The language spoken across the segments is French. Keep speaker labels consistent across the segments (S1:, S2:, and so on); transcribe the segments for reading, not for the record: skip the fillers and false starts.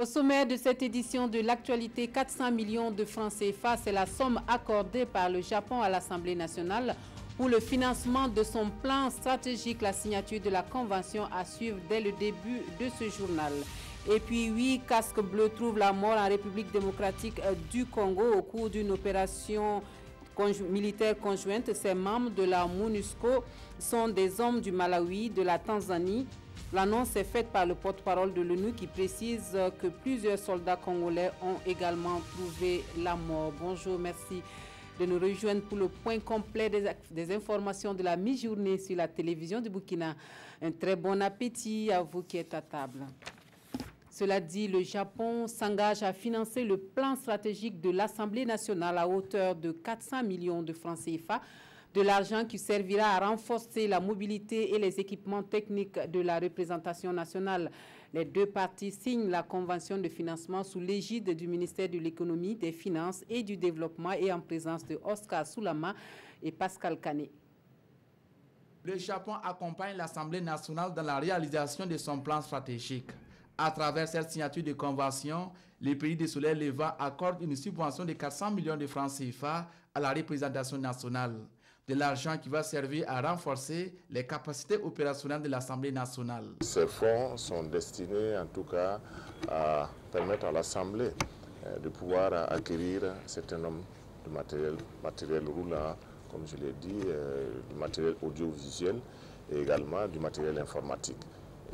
S1: Au sommaire de cette édition de l'actualité, 400 millions de francs CFA, c'est la somme accordée par le Japon à l'Assemblée nationale pour le financement de son plan stratégique, la signature de la convention à suivre dès le début de ce journal. Et puis 8 casques bleus trouvent la mort en République démocratique du Congo au cours d'une opération militaire conjointe. Ces membres de la MONUSCO sont des hommes du Malawi, de la Tanzanie. L'annonce est faite par le porte-parole de l'ONU qui précise que plusieurs soldats congolais ont également trouvé la mort. Bonjour, merci de nous rejoindre pour le point complet des informations de la mi-journée sur la télévision du Burkina. Un très bon appétit à vous qui êtes à table. Cela dit, le Japon s'engage à financer le plan stratégique de l'Assemblée nationale à hauteur de 400 millions de francs CFA, de l'argent qui servira à renforcer la mobilité et les équipements techniques de la représentation nationale. Les deux parties signent la convention de financement sous l'égide du ministère de l'Économie, des Finances et du Développement et en présence de Oscar Soulama et Pascal Kané.
S2: Le Japon accompagne l'Assemblée nationale dans la réalisation de son plan stratégique. À travers cette signature de convention, les pays du Soleil levant accordent une subvention de 400 millions de francs CFA à la représentation nationale. De l'argent qui va servir à renforcer les capacités opérationnelles de l'Assemblée nationale.
S3: Ces fonds sont destinés en tout cas à permettre à l'Assemblée de pouvoir acquérir un certain nombre de matériel roulant, comme je l'ai dit, du matériel audiovisuel et également du matériel informatique.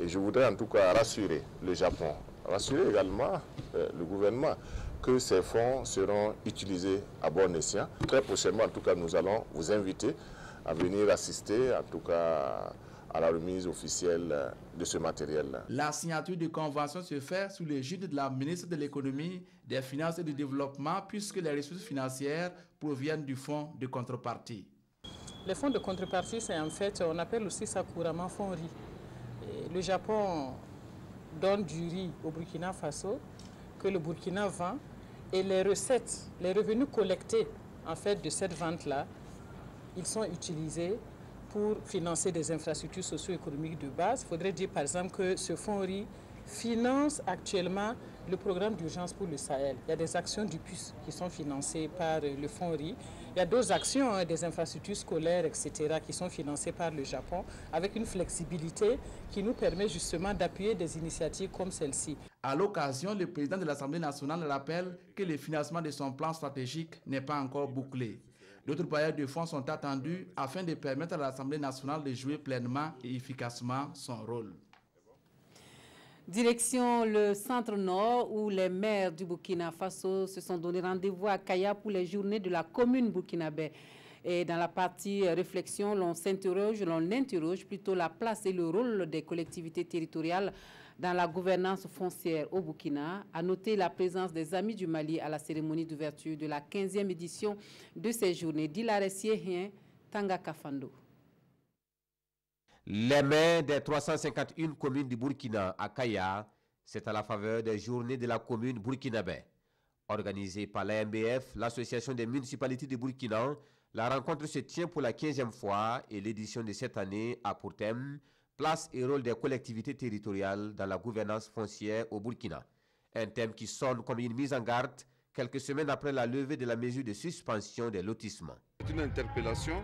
S3: Et je voudrais en tout cas rassurer le Japon, rassurer également le gouvernement que ces fonds seront utilisés à bon escient. Très prochainement, en tout cas, nous allons vous inviter à venir assister, en tout cas, à la remise officielle de ce matériel-là.
S2: La signature de convention se fait sous l'égide de la ministre de l'Économie, des Finances et du Développement, puisque les ressources financières proviennent du fonds de contrepartie.
S4: Les fonds de contrepartie, c'est en fait, on appelle aussi ça couramment fonds riz. Et le Japon donne du riz au Burkina Faso, que le Burkina vend, et les recettes, les revenus collectés en fait de cette vente-là, ils sont utilisés pour financer des infrastructures socio-économiques de base. Il faudrait dire par exemple que ce fonds riz finance actuellement le programme d'urgence pour le Sahel. Il y a des actions du PUS qui sont financées par le fonds riz. Il y a d'autres actions, des infrastructures scolaires, etc., qui sont financées par le Japon, avec une flexibilité qui nous permet justement d'appuyer des initiatives comme celle-ci.
S2: À l'occasion, le président de l'Assemblée nationale rappelle que le financement de son plan stratégique n'est pas encore bouclé. D'autres bailleurs de fonds sont attendus afin de permettre à l'Assemblée nationale de jouer pleinement et efficacement son rôle.
S1: Direction le centre-nord où les maires du Burkina Faso se sont donné rendez-vous à Kaya pour les journées de la commune burkinabé. Et dans la partie réflexion, l'on interroge plutôt la place et le rôle des collectivités territoriales dans la gouvernance foncière au Burkina. À noter la présence des Amis du Mali à la cérémonie d'ouverture de la 15e édition de ces journées. Dilaressier Tanga Kafando.
S5: Les maires des 351 communes du Burkina à Kaya, c'est à la faveur des journées de la commune burkinabé. Organisée par l'AMBF, l'association des municipalités du Burkina, la rencontre se tient pour la 15e fois et l'édition de cette année a pour thème « Place et rôle des collectivités territoriales dans la gouvernance foncière au Burkina ». Un thème qui sonne comme une mise en garde quelques semaines après la levée de la mesure de suspension des lotissements.
S6: C'est une interpellation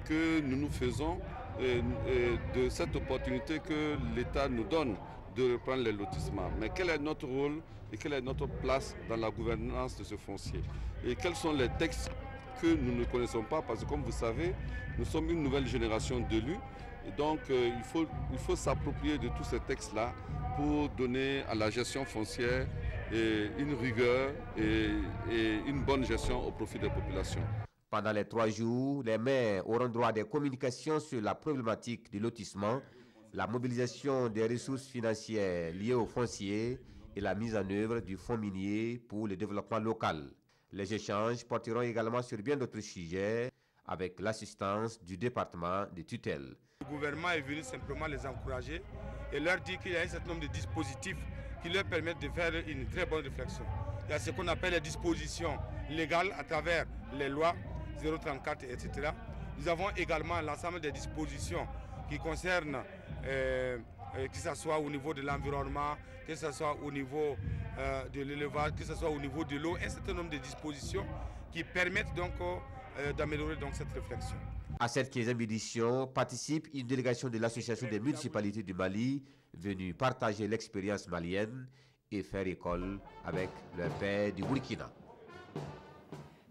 S6: que nous nous faisons de cette opportunité que l'État nous donne de reprendre les lotissements. Mais quel est notre rôle et quelle est notre place dans la gouvernance de ce foncier? Et quels sont les textes que nous ne connaissons pas? Parce que comme vous savez, nous sommes une nouvelle génération d'élus. Et donc il faut s'approprier de tous ces textes-là pour donner à la gestion foncière une rigueur et une bonne gestion au profit des populations.
S5: Pendant les 3 jours, les maires auront droit à des communications sur la problématique du lotissement, la mobilisation des ressources financières liées au foncier et la mise en œuvre du fonds minier pour le développement local. Les échanges porteront également sur bien d'autres sujets avec l'assistance du département de tutelle.
S7: Le gouvernement est venu simplement les encourager et leur dire qu'il y a un certain nombre de dispositifs qui leur permettent de faire une très bonne réflexion. Il y a ce qu'on appelle les dispositions légales à travers les lois 034, etc. Nous avons également l'ensemble des dispositions qui concernent, que ce soit au niveau de l'environnement, que ce soit au niveau de l'élevage, que ce soit au niveau de l'eau, un certain nombre de dispositions qui permettent donc d'améliorer donc cette réflexion.
S5: À cette 15e édition participe une délégation de l'Association des municipalités du Mali venue partager l'expérience malienne et faire école avec leurs pairs du Burkina.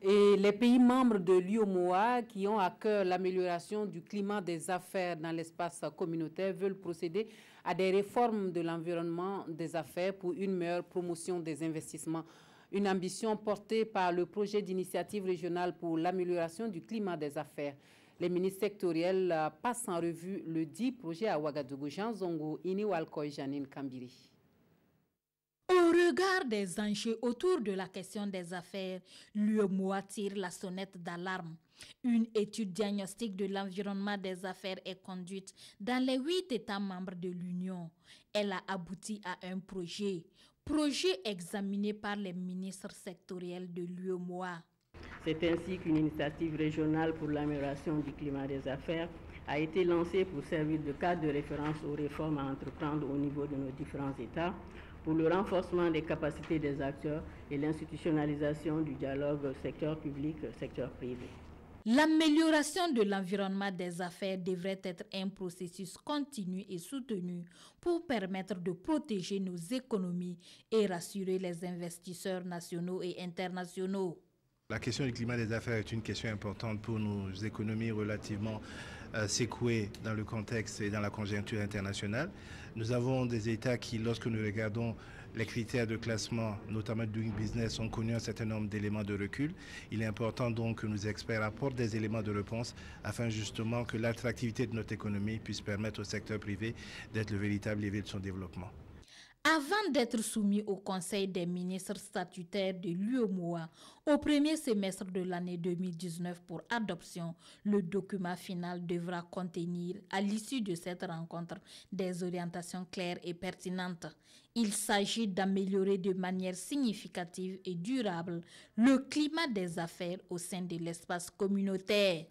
S1: Et les pays membres de l'UEMOA qui ont à cœur l'amélioration du climat des affaires dans l'espace communautaire veulent procéder à des réformes de l'environnement des affaires pour une meilleure promotion des investissements. Une ambition portée par le projet d'initiative régionale pour l'amélioration du climat des affaires. Les ministres sectoriels passent en revue le dit projet à Ouagadougou. Jean Zongo, Ini Walkoy, Janine Kambiri.
S8: Au regard des enjeux autour de la question des affaires, l'UEMOA tire la sonnette d'alarme. Une étude diagnostique de l'environnement des affaires est conduite dans les 8 États membres de l'Union. Elle a abouti à un projet examiné par les ministres sectoriels de l'UEMOA.
S9: C'est ainsi qu'une initiative régionale pour l'amélioration du climat des affaires a été lancée pour servir de cadre de référence aux réformes à entreprendre au niveau de nos différents États, pour le renforcement des capacités des acteurs et l'institutionnalisation du dialogue secteur public-secteur privé.
S8: L'amélioration de l'environnement des affaires devrait être un processus continu et soutenu pour permettre de protéger nos économies et rassurer les investisseurs nationaux et internationaux.
S10: La question du climat des affaires est une question importante pour nos économies relativement secouées dans le contexte et dans la conjoncture internationale. Nous avons des États qui, lorsque nous regardons les critères de classement, notamment Doing Business, ont connu un certain nombre d'éléments de recul. Il est important donc que nos experts apportent des éléments de réponse afin justement que l'attractivité de notre économie puisse permettre au secteur privé d'être le véritable levier de son développement.
S8: Avant d'être soumis au Conseil des ministres statutaires de l'UEMOA au premier semestre de l'année 2019 pour adoption, le document final devra contenir, à l'issue de cette rencontre, des orientations claires et pertinentes. Il s'agit d'améliorer de manière significative et durable le climat des affaires au sein de l'espace communautaire.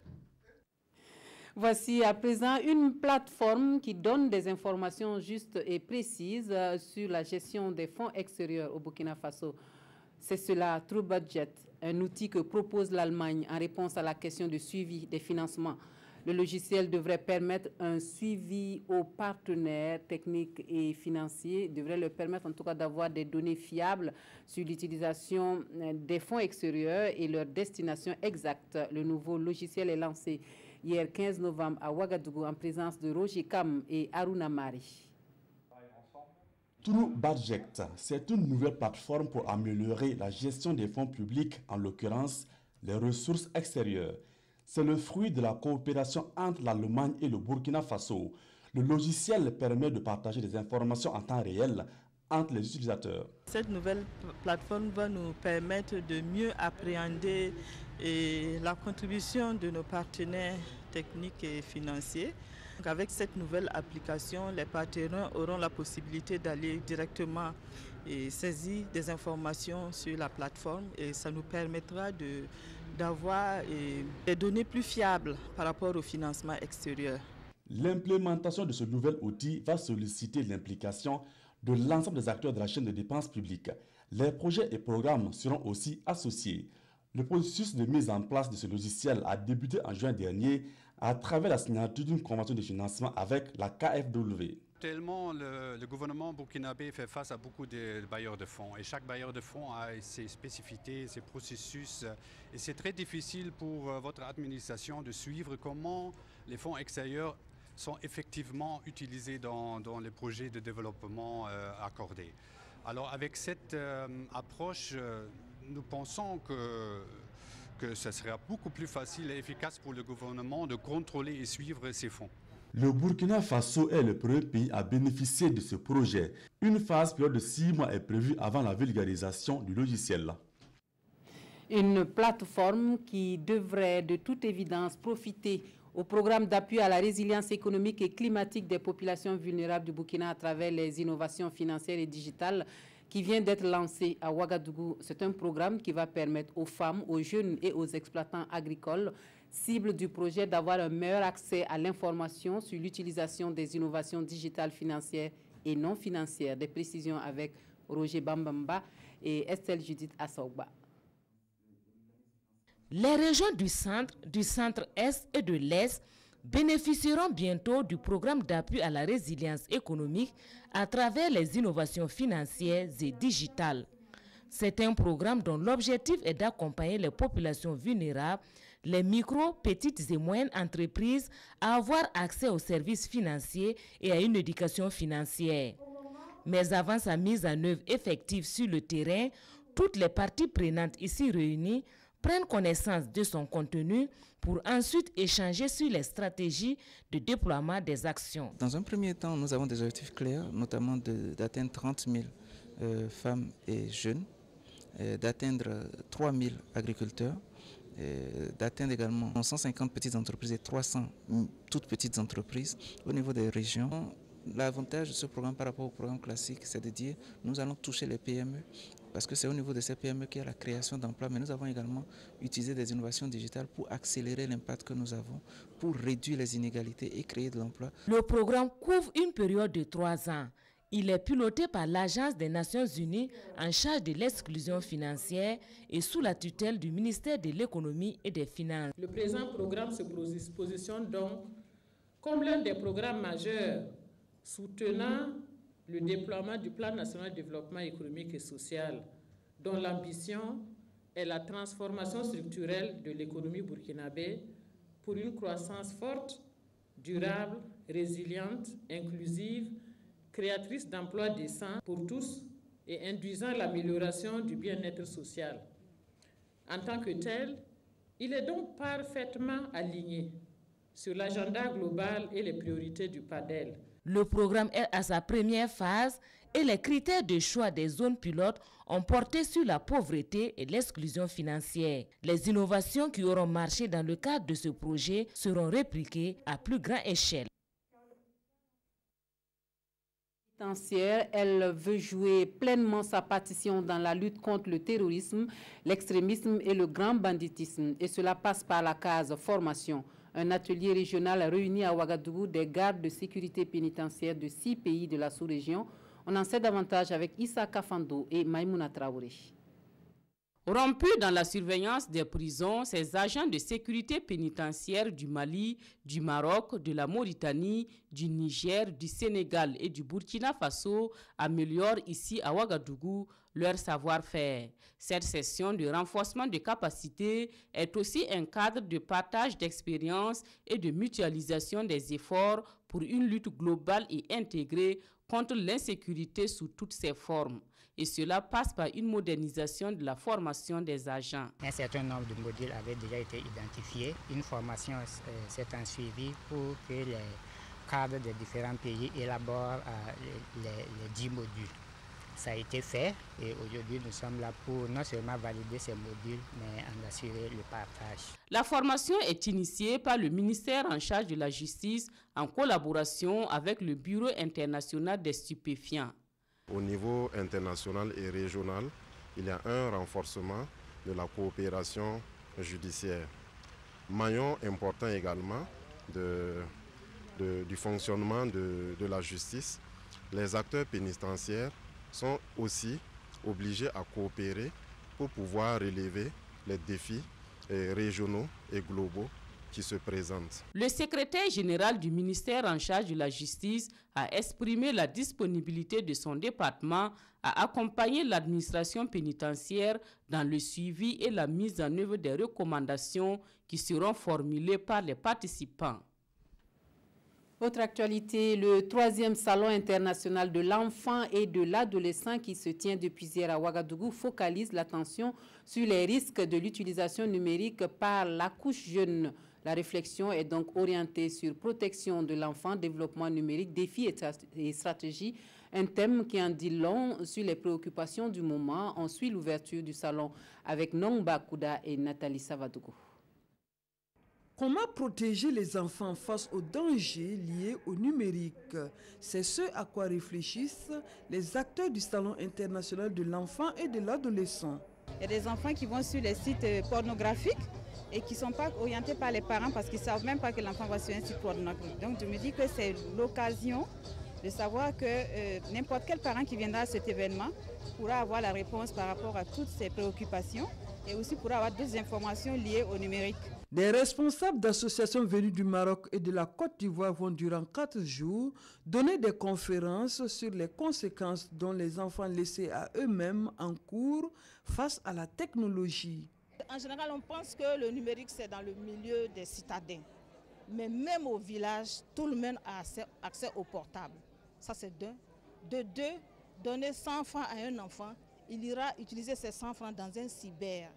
S1: Voici à présent une plateforme qui donne des informations justes et précises sur la gestion des fonds extérieurs au Burkina Faso. C'est cela, True Budget, un outil que propose l'Allemagne en réponse à la question de suivi des financements. Le logiciel devrait permettre un suivi aux partenaires techniques et financiers, devrait leur permettre en tout cas d'avoir des données fiables sur l'utilisation des fonds extérieurs et leur destination exacte. Le nouveau logiciel est lancé hier 15 novembre à Ouagadougou en présence de Roger Kam et Aruna Mari.
S11: True Budget, c'est une nouvelle plateforme pour améliorer la gestion des fonds publics, en l'occurrence les ressources extérieures. C'est le fruit de la coopération entre l'Allemagne et le Burkina Faso. Le logiciel permet de partager des informations en temps réel entre les utilisateurs.
S4: Cette nouvelle plateforme va nous permettre de mieux appréhender la contribution de nos partenaires techniques et financiers. Donc avec cette nouvelle application, les partenaires auront la possibilité d'aller directement saisir des informations sur la plateforme et ça nous permettra d'avoir des données plus fiables par rapport au financement extérieur.
S11: L'implémentation de ce nouvel outil va solliciter l'implication de l'ensemble des acteurs de la chaîne de dépenses publiques. Les projets et programmes seront aussi associés. Le processus de mise en place de ce logiciel a débuté en juin dernier à travers la signature d'une convention de financement avec la KfW.
S12: Actuellement, le gouvernement burkinabé fait face à beaucoup de bailleurs de fonds et chaque bailleur de fonds a ses spécificités, ses processus et c'est très difficile pour votre administration de suivre comment les fonds extérieurs sont effectivement utilisés dans les projets de développement accordés. Alors avec cette approche, nous pensons que ce sera beaucoup plus facile et efficace pour le gouvernement de contrôler et suivre ces fonds.
S11: Le Burkina Faso est le premier pays à bénéficier de ce projet. Une phase période de 6 mois est prévue avant la vulgarisation du logiciel.
S1: Une plateforme qui devrait de toute évidence profiter au programme d'appui à la résilience économique et climatique des populations vulnérables du Burkina à travers les innovations financières et digitales qui vient d'être lancé à Ouagadougou. C'est un programme qui va permettre aux femmes, aux jeunes et aux exploitants agricoles cibles du projet d'avoir un meilleur accès à l'information sur l'utilisation des innovations digitales financières et non financières. Des précisions avec Roger Bambamba et Estelle Judith Assogba.
S13: Les régions du centre-est et de l'Est bénéficieront bientôt du programme d'appui à la résilience économique à travers les innovations financières et digitales. C'est un programme dont l'objectif est d'accompagner les populations vulnérables, les micro, petites et moyennes entreprises à avoir accès aux services financiers et à une éducation financière. Mais avant sa mise en œuvre effective sur le terrain, toutes les parties prenantes ici réunies prennent connaissance de son contenu pour ensuite échanger sur les stratégies de déploiement des actions.
S14: Dans un premier temps, nous avons des objectifs clairs, notamment d'atteindre 30 000 femmes et jeunes, d'atteindre 3 000 agriculteurs, d'atteindre également 150 petites entreprises et 300 toutes petites entreprises au niveau des régions. L'avantage de ce programme par rapport au programme classique, c'est de dire nous allons toucher les PME, parce que c'est au niveau de ces PME qu'il y a la création d'emplois, mais nous avons également utilisé des innovations digitales pour accélérer l'impact que nous avons, pour réduire les inégalités et créer de l'emploi.
S13: Le programme couvre une période de 3 ans. Il est piloté par l'Agence des Nations Unies en charge de l'exclusion financière et sous la tutelle du ministère de l'économie et des finances.
S4: Le présent programme se positionne donc comme l'un des programmes majeurs soutenant le déploiement du Plan national de développement économique et social, dont l'ambition est la transformation structurelle de l'économie burkinabé pour une croissance forte, durable, résiliente, inclusive, créatrice d'emplois décents pour tous et induisant l'amélioration du bien-être social. En tant que tel, il est donc parfaitement aligné sur l'agenda global et les priorités du PADEL.
S13: Le programme est à sa première phase et les critères de choix des zones pilotes ont porté sur la pauvreté et l'exclusion financière. Les innovations qui auront marché dans le cadre de ce projet seront répliquées à plus grande échelle.
S1: Elle veut jouer pleinement sa partition dans la lutte contre le terrorisme, l'extrémisme et le grand banditisme. Et cela passe par la case formation. Un atelier régional réuni à Ouagadougou des gardes de sécurité pénitentiaire de 6 pays de la sous-région. On en sait davantage avec Issa Kafando et Maïmouna Traoré.
S15: Rompus dans la surveillance des prisons, ces agents de sécurité pénitentiaire du Mali, du Maroc, de la Mauritanie, du Niger, du Sénégal et du Burkina Faso améliorent ici à Ouagadougou leur savoir-faire. Cette session de renforcement de capacités est aussi un cadre de partage d'expériences et de mutualisation des efforts pour une lutte globale et intégrée contre l'insécurité sous toutes ses formes. Et cela passe par une modernisation de la formation des agents.
S16: Un certain nombre de modules avaient déjà été identifiés. Une formation s'est suivie pour que les cadres des différents pays élaborent les 10 modules. Ça a été fait et aujourd'hui nous sommes là pour non seulement valider ces modules, mais en assurer le partage.
S15: La formation est initiée par le ministère en charge de la justice en collaboration avec le Bureau international des stupéfiants.
S3: Au niveau international et régional, il y a un renforcement de la coopération judiciaire. Maillon important également du fonctionnement de la justice. Les acteurs pénitentiaires sont aussi obligés à coopérer pour pouvoir relever les défis régionaux et globaux qui se présentent.
S15: Le secrétaire général du ministère en charge de la justice a exprimé la disponibilité de son département à accompagner l'administration pénitentiaire dans le suivi et la mise en œuvre des recommandations qui seront formulées par les participants.
S1: Autre actualité, le 3e Salon international de l'enfant et de l'adolescent qui se tient depuis hier à Ouagadougou focalise l'attention sur les risques de l'utilisation numérique par la couche jeune. La réflexion est donc orientée sur protection de l'enfant, développement numérique, défis et stratégies, un thème qui en dit long sur les préoccupations du moment. On suit l'ouverture du salon avec Nongba Kouda et Nathalie Savadougou.
S17: Comment protéger les enfants face aux dangers liés au numérique? C'est ce à quoi réfléchissent les acteurs du Salon international de l'enfant et de l'adolescent.
S18: Il y a des enfants qui vont sur les sites pornographiques et qui ne sont pas orientés par les parents parce qu'ils ne savent même pas que l'enfant va sur un site pornographique. Donc je me dis que c'est l'occasion de savoir que n'importe quel parent qui viendra à cet événement pourra avoir la réponse par rapport à toutes ses préoccupations et aussi pourra avoir d'autres informations liées au numérique.
S17: Des responsables d'associations venues du Maroc et de la Côte d'Ivoire vont durant 4 jours donner des conférences sur les conséquences dont les enfants laissés à eux-mêmes en cours face à la technologie.
S19: En général, on pense que le numérique, c'est dans le milieu des citadins. Mais même au village, tout le monde a accès au portable. Ça, c'est d'un. De deux, donner 100 francs à un enfant, il ira utiliser ces 100 francs dans un cyber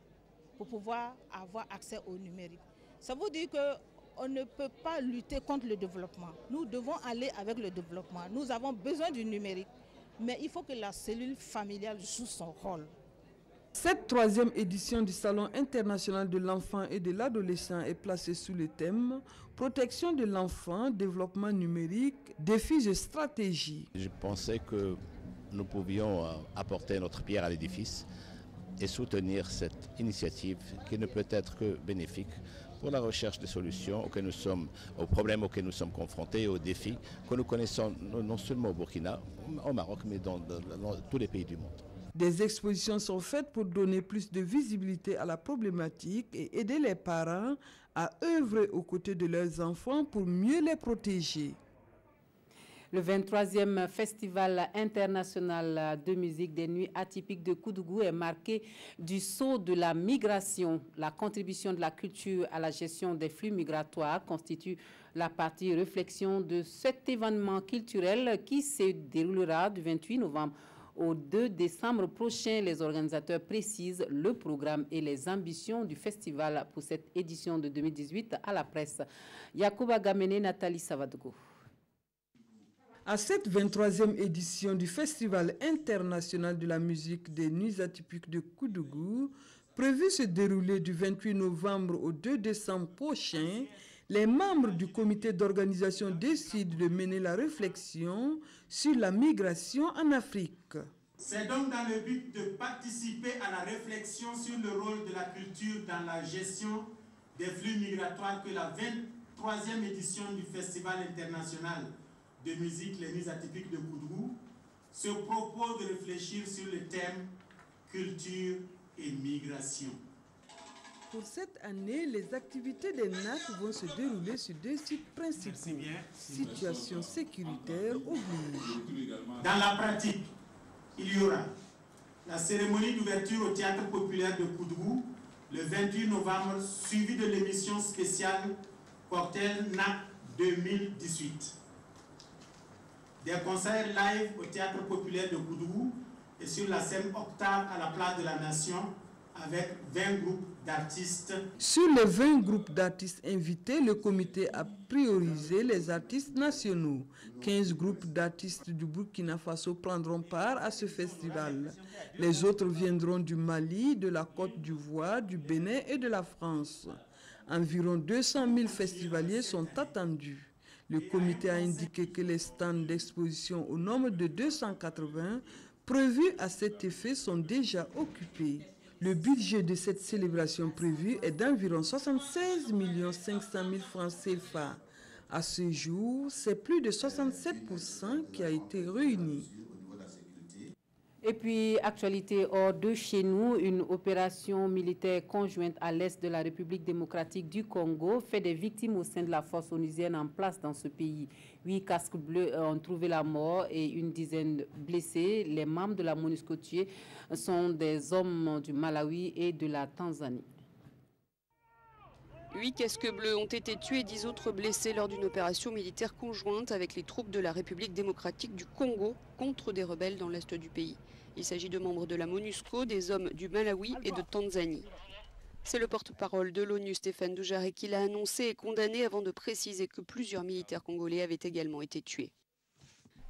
S19: pour pouvoir avoir accès au numérique. Ça veut dire qu'on ne peut pas lutter contre le développement. Nous devons aller avec le développement. Nous avons besoin du numérique, mais il faut que la cellule familiale joue son rôle.
S17: Cette 3e édition du Salon international de l'enfant et de l'adolescent est placée sous le thème « Protection de l'enfant, développement numérique, défis et stratégies ».
S20: Je pensais que nous pouvions apporter notre pierre à l'édifice et soutenir cette initiative qui ne peut être que bénéfique pour la recherche de solutions aux problèmes auxquels nous sommes confrontés et aux défis que nous connaissons non seulement au Burkina, au Maroc, mais dans tous les pays du monde.
S17: Des expositions sont faites pour donner plus de visibilité à la problématique et aider les parents à œuvrer aux côtés de leurs enfants pour mieux les protéger.
S1: Le 23e Festival international de musique des nuits atypiques de Koudougou est marqué du sceau de la migration. La contribution de la culture à la gestion des flux migratoires constitue la partie réflexion de cet événement culturel qui se déroulera du 28 novembre au 2 décembre prochain. Les organisateurs précisent le programme et les ambitions du festival pour cette édition de 2018 à la presse. Yacouba Gamene, Nathalie Savadogo.
S17: À cette 23e édition du Festival international de la musique des nuits atypiques de Koudougou, prévu se dérouler du 28 novembre au 2 décembre prochain, les membres du comité d'organisation décident de mener la réflexion sur la migration en Afrique.
S21: C'est donc dans le but de participer à la réflexion sur le rôle de la culture dans la gestion des flux migratoires que la 23e édition du Festival international de musique Les Nuits atypiques de Koudougou se propose de réfléchir sur le thème culture et migration.
S17: Pour cette année, les activités des NAC vont se dérouler sur 2 sites principaux. Situation sécuritaire oblige.
S21: Dans la pratique, il y aura la cérémonie d'ouverture au Théâtre populaire de Koudougou le 28 novembre, suivie de l'émission spéciale Cocktail NAC 2018. Des concerts live au Théâtre populaire de Koudougou et sur la scène Octave à la place de la Nation avec 20 groupes d'artistes.
S17: Sur les 20 groupes d'artistes invités, le comité a priorisé les artistes nationaux. 15 groupes d'artistes du Burkina Faso prendront part à ce festival. Les autres viendront du Mali, de la Côte d'Ivoire, du Bénin et de la France. Environ 200 000 festivaliers sont attendus. Le comité a indiqué que les stands d'exposition au nombre de 280 prévus à cet effet sont déjà occupés. Le budget de cette célébration prévue est d'environ 76 500 000 francs CFA. À ce jour, c'est plus de 67% qui a été réuni.
S1: Et puis, actualité hors de chez nous, une opération militaire conjointe à l'est de la République démocratique du Congo fait des victimes au sein de la force onusienne en place dans ce pays. 8 casques bleus ont trouvé la mort et une dizaine blessés. Les membres de la MONUSCO tués sont des hommes du Malawi et de la Tanzanie.
S22: 8 casques bleus ont été tués et 10 autres blessés lors d'une opération militaire conjointe avec les troupes de la République démocratique du Congo contre des rebelles dans l'est du pays. Il s'agit de membres de la MONUSCO, des hommes du Malawi et de Tanzanie. C'est le porte-parole de l'ONU, Stéphane Dujarric, qui l'a annoncé et condamné avant de préciser que plusieurs militaires congolais avaient également été tués.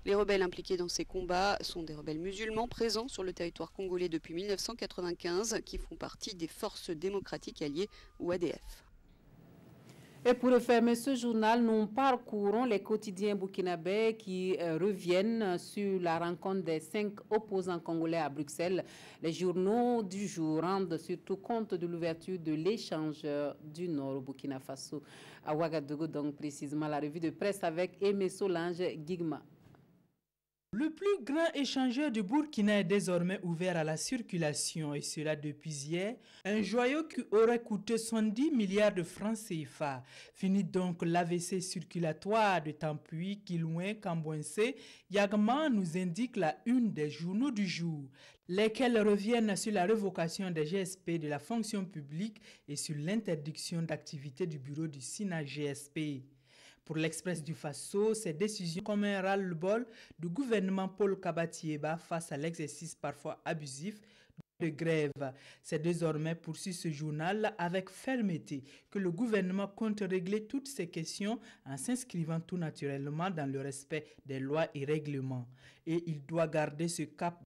S22: Les rebelles impliqués dans ces combats sont des rebelles musulmans présents sur le territoire congolais depuis 1995 qui font partie des forces démocratiques alliées ou ADF.
S1: Et pour refermer ce journal, nous parcourons les quotidiens burkinabés qui reviennent sur la rencontre des 5 opposants congolais à Bruxelles. Les journaux du jour rendent surtout compte de l'ouverture de l'échange du Nord au Burkina Faso. À Ouagadougou, donc précisément la revue de presse avec Aimé Solange Guigma.
S2: Le plus grand échangeur du Burkina est désormais ouvert à la circulation et cela depuis hier, un joyau qui aurait coûté 70 milliards de francs CFA. Fini donc l'AVC circulatoire de Tampuy, Kilouin, Kambouensé, Yagman nous indique la une des journaux du jour, lesquels reviennent sur la révocation des GSP de la fonction publique et sur l'interdiction d'activité du bureau du SINA-GSP. Pour l'Express du Faso, ces décisions comme un ras-le-bol du gouvernement Paul Kabatieba face à l'exercice parfois abusif de grève. C'est désormais, poursuit ce journal, avec fermeté que le gouvernement compte régler toutes ces questions en s'inscrivant tout naturellement dans le respect des lois et règlements. Et il doit garder ce cap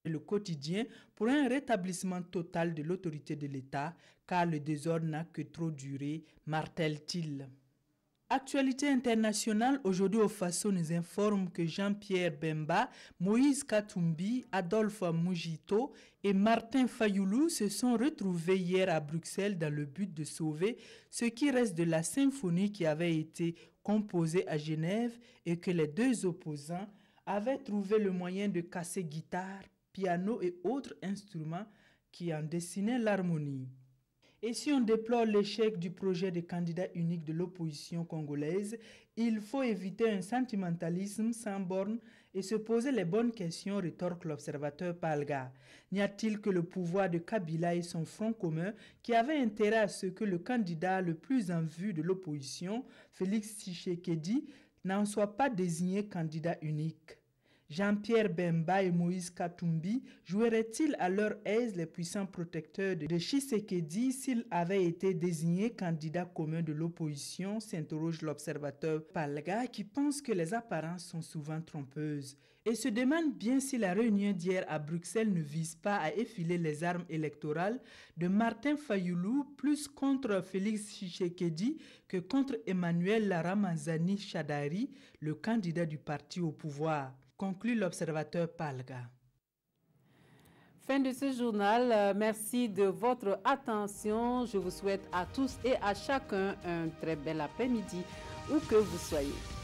S2: le quotidien pour un rétablissement total de l'autorité de l'État, car le désordre n'a que trop duré, martèle-t-il. Actualité internationale, aujourd'hui au Faso nous informe que Jean-Pierre Bemba, Moïse Katumbi, Adolphe Mujito et Martin Fayoulou se sont retrouvés hier à Bruxelles dans le but de sauver ce qui reste de la symphonie qui avait été composée à Genève et que les deux opposants avaient trouvé le moyen de casser guitare, piano et autres instruments qui en dessinaient l'harmonie. Et si on déplore l'échec du projet de candidat unique de l'opposition congolaise, il faut éviter un sentimentalisme sans borne et se poser les bonnes questions, rétorque l'observateur Palga. N'y a-t-il que le pouvoir de Kabila et son front commun qui avaient intérêt à ce que le candidat le plus en vue de l'opposition, Félix Tshisekedi, n'en soit pas désigné candidat unique? Jean-Pierre Bemba et Moïse Katumbi joueraient-ils à leur aise les puissants protecteurs de Tshisekedi s'ils avaient été désignés candidats communs de l'opposition, s'interroge l'observateur Palga qui pense que les apparences sont souvent trompeuses et se demande bien si la réunion d'hier à Bruxelles ne vise pas à effiler les armes électorales de Martin Fayoulou plus contre Félix Tshisekedi que contre Emmanuel Ramazani Shadari, le candidat du parti au pouvoir. Conclut l'observateur Palga.
S1: Fin de ce journal. Merci de votre attention. Je vous souhaite à tous et à chacun un très bel après-midi, où que vous soyez.